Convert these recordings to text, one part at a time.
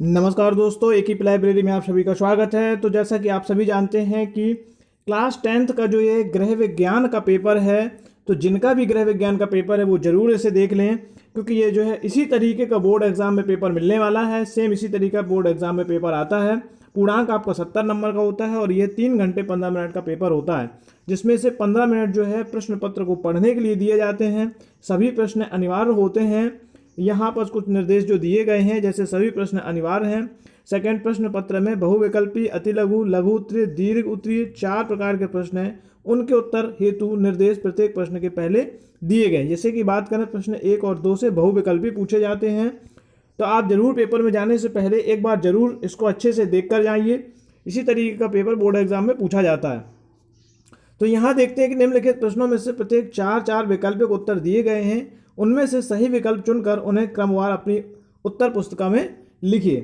नमस्कार दोस्तों, एक ही लाइब्रेरी में आप सभी का स्वागत है। तो जैसा कि आप सभी जानते हैं कि क्लास 10th का जो ये गृह विज्ञान का पेपर है, तो जिनका भी गृह विज्ञान का पेपर है वो ज़रूर इसे देख लें, क्योंकि ये जो है इसी तरीके का बोर्ड एग्जाम में पेपर मिलने वाला है। सेम इसी तरीके का बोर्ड एग्जाम में पेपर आता है। पूर्णांक आपका 70 नंबर का होता है और ये 3 घंटे 15 मिनट का पेपर होता है, जिसमें से 15 मिनट जो है प्रश्न पत्र को पढ़ने के लिए दिए जाते हैं। सभी प्रश्न अनिवार्य होते हैं। यहाँ पर कुछ निर्देश जो दिए गए हैं, जैसे सभी प्रश्न अनिवार्य हैं। सेकंड प्रश्न पत्र में बहुविकल्पी, अतिलघु, लघु उत्तरीय, दीर्घ उत्तरीय 4 प्रकार के प्रश्न हैं। उनके उत्तर हेतु निर्देश प्रत्येक प्रश्न के पहले दिए गए। जैसे कि बात करें प्रश्न 1 और 2 से बहुविकल्पी पूछे जाते हैं, तो आप जरूर पेपर में जाने से पहले एक बार जरूर इसको अच्छे से देख कर जाइए। इसी तरीके का पेपर बोर्ड एग्जाम में पूछा जाता है। तो यहाँ देखते हैं कि निम्नलिखित प्रश्नों में से प्रत्येक 4 वैकल्पिक उत्तर दिए गए हैं। उनमें से सही विकल्प चुनकर उन्हें क्रमवार अपनी उत्तर पुस्तिका में लिखिए।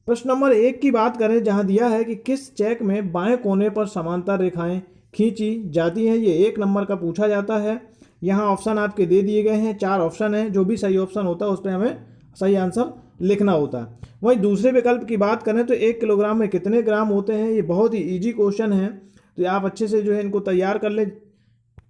प्रश्न नंबर 1 की बात करें, जहां दिया है कि किस चेक में बाएं कोने पर समांतर रेखाएं खींची जाती हैं। ये 1 नंबर का पूछा जाता है। यहाँ ऑप्शन आपके दे दिए गए हैं, 4 ऑप्शन हैं। जो भी सही ऑप्शन होता है उस पर हमें सही आंसर लिखना होता है। वहीं दूसरे विकल्प की बात करें तो 1 किलोग्राम में कितने ग्राम होते हैं। ये बहुत ही ईजी क्वेश्चन है, तो आप अच्छे से जो है इनको तैयार कर लें।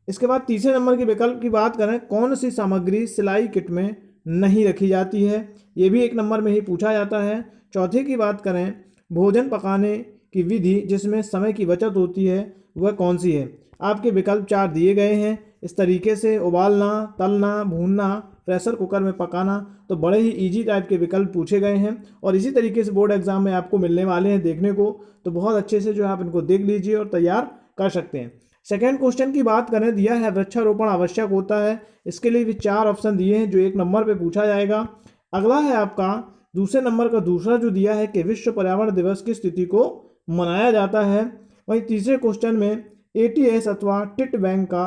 इसके बाद तीसरे नंबर के विकल्प की बात करें, कौन सी सामग्री सिलाई किट में नहीं रखी जाती है। ये भी 1 नंबर में ही पूछा जाता है। चौथे की बात करें, भोजन पकाने की विधि जिसमें समय की बचत होती है वह कौन सी है। आपके विकल्प 4 दिए गए हैं। इस तरीके से उबालना, तलना, भूनना, प्रेशर कुकर में पकाना, तो बड़े ही इजी टाइप के विकल्प पूछे गए हैं और इसी तरीके से बोर्ड एग्जाम में आपको मिलने वाले हैं देखने को। तो बहुत अच्छे से जो है आप इनको देख लीजिए और तैयार कर सकते हैं। सेकेंड क्वेश्चन की बात करें, दिया है वृक्षारोपण आवश्यक होता है। इसके लिए भी 4 ऑप्शन दिए हैं जो 1 नंबर पे पूछा जाएगा। अगला है आपका दूसरे नंबर का दूसरा जो दिया है कि विश्व पर्यावरण दिवस की तिथि को मनाया जाता है। वहीं तीसरे क्वेश्चन में एटीएस अथवा टिट बैंक का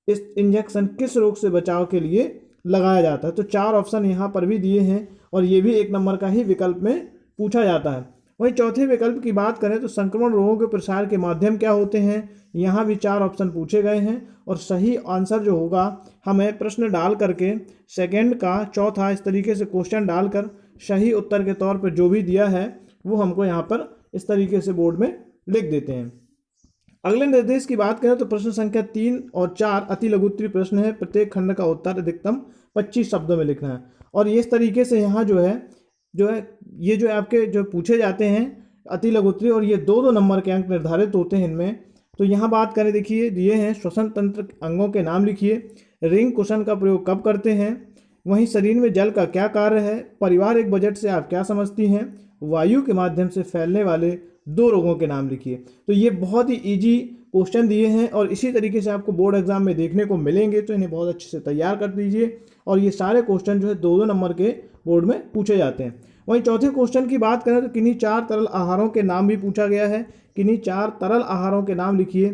इस इंजेक्शन किस रोग से बचाव के लिए लगाया जाता है। तो 4 ऑप्शन यहाँ पर भी दिए हैं और ये भी 1 नंबर का ही विकल्प में पूछा जाता है। वहीं चौथे विकल्प की बात करें तो संक्रमण रोगों के प्रसार के माध्यम क्या होते हैं। यहाँ भी 4 ऑप्शन पूछे गए हैं और सही आंसर जो होगा हमें प्रश्न डाल करके सेकंड का चौथा इस तरीके से क्वेश्चन डालकर सही उत्तर के तौर पर जो भी दिया है वो हमको यहाँ पर इस तरीके से बोर्ड में लिख देते हैं। अगले निर्देश की बात करें तो प्रश्न संख्या 3 और 4 अति लघु उत्तरीय प्रश्न है। प्रत्येक खंड का उत्तर अधिकतम 25 शब्दों में लिखना है और ये इस तरीके से यहाँ जो है ये जो आपके जो पूछे जाते हैं अति लघु उत्तरीय, और ये 2-2 नंबर के अंक निर्धारित होते हैं इनमें। तो यहाँ बात करें, देखिए दिए हैं श्वसन तंत्र अंगों के नाम लिखिए, रिंग कुशन का प्रयोग कब करते हैं, वहीं शरीर में जल का क्या कार्य है, परिवार बजट से आप क्या समझती हैं, वायु के माध्यम से फैलने वाले 2 रोगों के नाम लिखिए। तो ये बहुत ही ईजी क्वेश्चन दिए हैं और इसी तरीके से आपको बोर्ड एग्जाम में देखने को मिलेंगे, तो इन्हें बहुत अच्छे से तैयार कर दीजिए। और ये सारे क्वेश्चन जो है 2-2 नंबर के बोर्ड में पूछे जाते हैं। वहीं चौथे क्वेश्चन की बात करें तो किन्हीं 4 तरल आहारों के नाम भी पूछा गया है। किन्हीं 4 तरल आहारों के नाम लिखिए।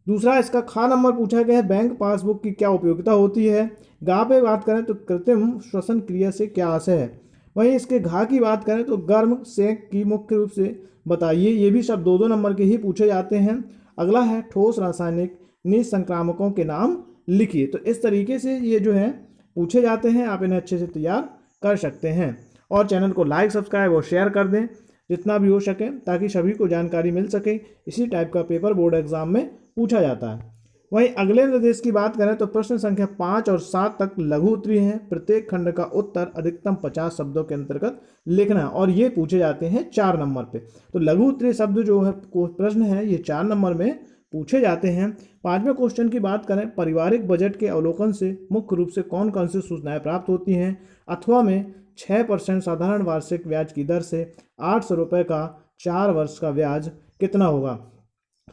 दूसरा इसका खा नंबर पूछा गया है, बैंक पासबुक की क्या उपयोगिता होती है। गा पे बात करें तो कृत्रिम श्वसन क्रिया से क्या आशय है। वहीं इसके घा की बात करें तो गर्म सेक की मुख्य रूप से बताइए। ये भी सब 2-2 नंबर के ही पूछे जाते हैं। अगला है ठोस रासायनिक निसंक्रामकों के नाम लिखिए। तो इस तरीके से ये जो है पूछे जाते हैं, आप इन्हें अच्छे से तैयार कर सकते हैं। और चैनल को लाइक, सब्सक्राइब और शेयर कर दें जितना भी हो सके, ताकि सभी को जानकारी मिल सके। इसी टाइप का पेपर बोर्ड एग्जाम में पूछा जाता है। वहीं अगले निर्देश की बात करें तो प्रश्न संख्या 5 और 7 तक लघु उत्तरीय हैं। प्रत्येक खंड का उत्तर अधिकतम 50 शब्दों के अंतर्गत लिखना है और ये पूछे जाते हैं 4 नंबर पे। तो लघु उत्तरीय शब्द जो है प्रश्न है ये 4 नंबर में पूछे जाते हैं। 5वें क्वेश्चन की बात करें, पारिवारिक बजट के अवलोकन से मुख्य रूप से कौन कौन सी सूचनाएं प्राप्त होती हैं। अथवा में 6% साधारण वार्षिक ब्याज की दर से 800 रुपये का 4 वर्ष का ब्याज कितना होगा।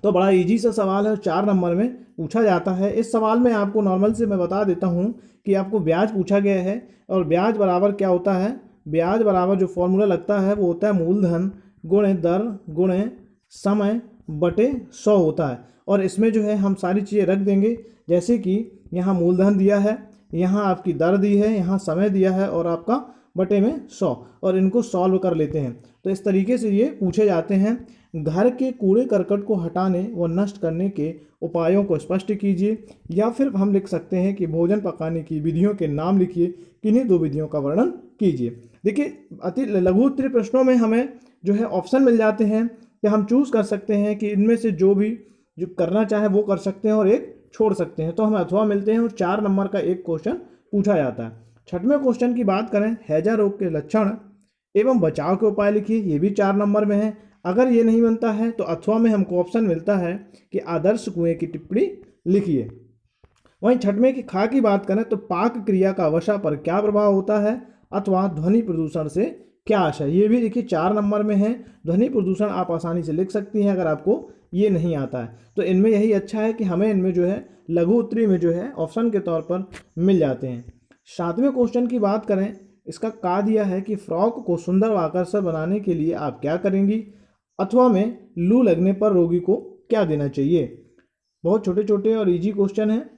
तो बड़ा इजी सा सवाल है, 4 नंबर में पूछा जाता है। इस सवाल में आपको नॉर्मल से मैं बता देता हूं कि आपको ब्याज पूछा गया है और ब्याज बराबर क्या होता है। ब्याज बराबर जो फॉर्मूला लगता है वो होता है मूलधन गुणे दर गुणे समय बटे 100 होता है। और इसमें जो है हम सारी चीज़ें रख देंगे, जैसे कि यहाँ मूलधन दिया है, यहाँ आपकी दर दी है, यहाँ समय दिया है और आपका बटे में 100, और इनको सॉल्व कर लेते हैं। तो इस तरीके से ये पूछे जाते हैं। घर के कूड़े करकट को हटाने व नष्ट करने के उपायों को स्पष्ट कीजिए। या फिर हम लिख सकते हैं कि भोजन पकाने की विधियों के नाम लिखिए, किन्हीं 2 विधियों का वर्णन कीजिए। देखिए अति लघु उत्तरीय प्रश्नों में हमें जो है ऑप्शन मिल जाते हैं कि हम चूज़ कर सकते हैं कि इनमें से जो करना चाहे वो कर सकते हैं और एक छोड़ सकते हैं, तो हमें अथवा मिलते हैं और 4 नंबर का एक क्वेश्चन पूछा जाता है। 6वें क्वेश्चन की बात करें, हैजा रोग के लक्षण एवं बचाव के उपाय लिखिए, ये भी 4 नंबर में है। अगर ये नहीं बनता है तो अथवा में हमको ऑप्शन मिलता है कि आदर्श कुएं की टिप्पणी लिखिए। वहीं 6वें की खा की बात करें तो पाक क्रिया का वसा पर क्या प्रभाव होता है अथवा ध्वनि प्रदूषण से क्या आशय, ये भी देखिए 4 नंबर में है। ध्वनि प्रदूषण आप आसानी से लिख सकती हैं अगर आपको ये नहीं आता है, तो इनमें यही अच्छा है कि हमें इनमें जो है लघु उत्तरीय में जो है ऑप्शन के तौर पर मिल जाते हैं। 7वें क्वेश्चन की बात करें, इसका कहा दिया है कि फ्रॉक को सुंदर व आकर्षक बनाने के लिए आप क्या करेंगी अथवा में लू लगने पर रोगी को क्या देना चाहिए। बहुत छोटे छोटे और इजी क्वेश्चन हैं।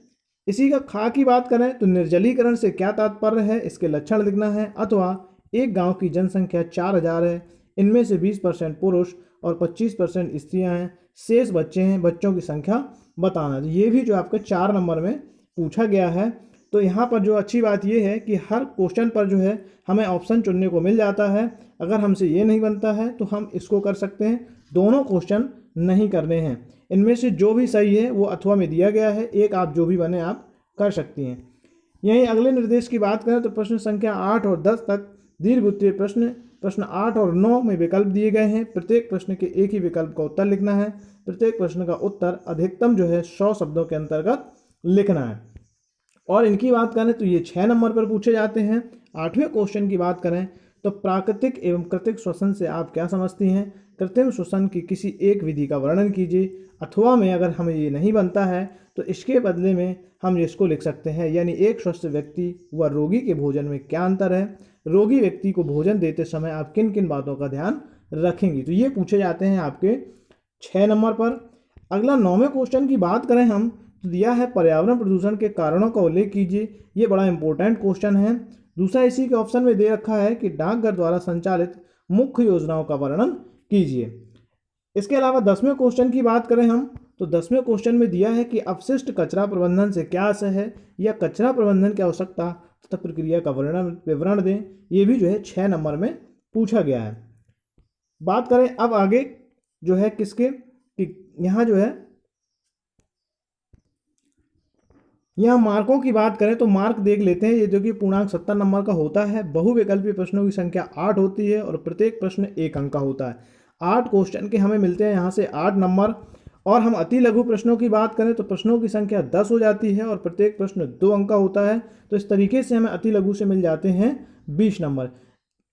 इसी का खा की बात करें तो निर्जलीकरण से क्या तात्पर्य है, इसके लक्षण लिखना है अथवा एक गांव की जनसंख्या 4000 है, इनमें से 20% पुरुष और 25% स्त्रियां हैं, शेष बच्चे हैं, बच्चों की संख्या बताना। तो ये भी जो आपका 4 नंबर में पूछा गया है। तो यहाँ पर जो अच्छी बात ये है कि हर क्वेश्चन पर जो है हमें ऑप्शन चुनने को मिल जाता है। अगर हमसे ये नहीं बनता है तो हम इसको कर सकते हैं, दोनों क्वेश्चन नहीं करने हैं। इनमें से जो भी सही है वो अथवा में दिया गया है, एक आप जो भी बने आप कर सकती हैं। यहीं अगले निर्देश की बात करें तो प्रश्न संख्या 8 और 10 तक दीर्घ उत्तरीय प्रश्न 8 और 9 में विकल्प दिए गए हैं। प्रत्येक प्रश्न के एक ही विकल्प का उत्तर लिखना है। प्रत्येक प्रश्न का उत्तर अधिकतम जो है 100 शब्दों के अंतर्गत लिखना है। और इनकी बात करें तो ये 6 नंबर पर पूछे जाते हैं। 8वें क्वेश्चन की बात करें तो प्राकृतिक एवं कृत्रिम श्वसन से आप क्या समझती हैं। कृत्रिम श्वसन की किसी एक विधि का वर्णन कीजिए। अथवा में अगर हमें ये नहीं बनता है तो इसके बदले में हम इसको लिख सकते हैं, यानी एक स्वस्थ व्यक्ति व रोगी के भोजन में क्या अंतर है। रोगी व्यक्ति को भोजन देते समय आप किन किन बातों का ध्यान रखेंगी। तो ये पूछे जाते हैं आपके 6 नंबर पर। अगला 9वें क्वेश्चन की बात करें हम तो दिया है पर्यावरण प्रदूषण के कारणों का उल्लेख कीजिए। ये बड़ा इंपॉर्टेंट क्वेश्चन है। दूसरा इसी के ऑप्शन में दे रखा है कि डाकघर द्वारा संचालित मुख्य योजनाओं का वर्णन कीजिए। इसके अलावा 10वें क्वेश्चन की बात करें हम तो 10वें क्वेश्चन में दिया है कि अपशिष्ट कचरा प्रबंधन से क्या आशय है या कचरा प्रबंधन की आवश्यकता तथा प्रक्रिया का विवरण दें। ये भी जो है 6 नंबर में पूछा गया है। बात करें अब आगे जो है किसके कि यहाँ जो है यहाँ मार्कों की बात करें तो मार्क देख लेते हैं। ये जो कि पूर्णांक 70 नंबर का होता है। बहुविकल्पीय प्रश्नों की संख्या 8 होती है और प्रत्येक प्रश्न 1 अंक का होता है। 8 क्वेश्चन के हमें मिलते हैं यहाँ से 8 नंबर। और हम अति लघु प्रश्नों की बात करें तो प्रश्नों की संख्या 10 हो जाती है और प्रत्येक प्रश्न 2 अंक का होता है। तो इस तरीके से हमें अति लघु से मिल जाते हैं 20 नंबर।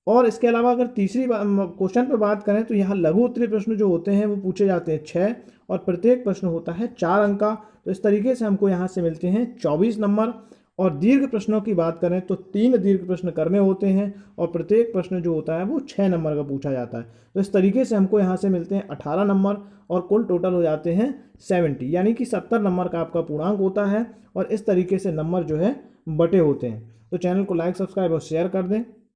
और इसके अलावा अगर तीसरी क्वेश्चन पर बात करें तो यहाँ लघु उत्तरीय प्रश्न जो होते हैं वो पूछे जाते हैं 6 और प्रत्येक प्रश्न होता है 4 अंक का। तो इस तरीके से हमको यहाँ से मिलते हैं 24 नंबर। और दीर्घ प्रश्नों की बात करें तो 3 दीर्घ प्रश्न करने होते हैं और प्रत्येक प्रश्न जो होता है वो 6 नंबर का पूछा जाता है। तो इस तरीके से हमको यहाँ से मिलते हैं 18 नंबर और कुल टोटल हो जाते हैं 70, यानी कि 70 नंबर का आपका पूर्णांक होता है। और इस तरीके से नंबर जो है बटे होते हैं। तो चैनल को लाइक, सब्सक्राइब और शेयर कर दें।